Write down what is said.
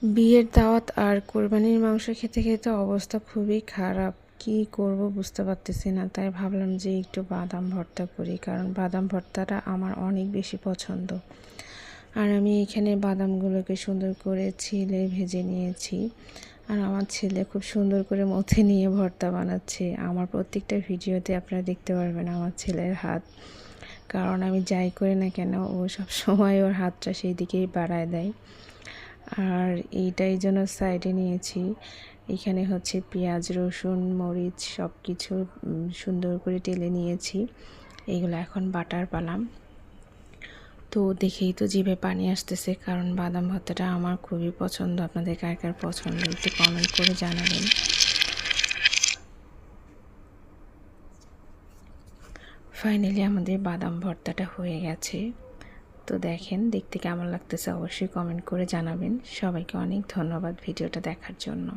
বিয়ের দাওয়াত আর কোরবানির মাংস খেতে খেতে অবস্থা খুবই খারাপ। কি করব বুঝতে পারতেছি না, তাই ভাবলাম যে একটু বাদাম ভর্তা করি, কারণ বাদাম ভর্তাটা আমার অনেক বেশি পছন্দ। আর আমি এখানে বাদামগুলোকে সুন্দর করে ছিলে ভেজে নিয়েছি। আর আমার ছেলে খুব সুন্দর করে মথে নিয়ে ভর্তা বানাচ্ছে। আমার প্রত্যেকটা ভিডিওতে আপনারা দেখতে পারবেন আমার ছেলের হাত, কারণ আমি যাই করি না কেন ও সব সময় ওর হাতটা সেই দিকেই বাড়ায় দেয়। আর এইটাই জন্য সাইডে নিয়েছি। এখানে হচ্ছে পেঁয়াজ, রসুন, মরিচ সব কিছু সুন্দর করে টেলে নিয়েছি। এইগুলো এখন বাটার পালাম। তো দেখেই তো জিভে পানি আসতেছে, কারণ বাদাম ভর্তাটা আমার খুবই পছন্দ। আপনাদের কার কার পছন্দ একটু কমেন্ট করে জানাবেন। ফাইনালি আমাদের বাদাম ভর্তাটা হয়ে গেছে। তো দেখেন দেখতে কেমন লাগতেছে অবশ্যই কমেন্ট করে জানাবেন। সবাইকে অনেক ধন্যবাদ ভিডিওটা দেখার জন্য।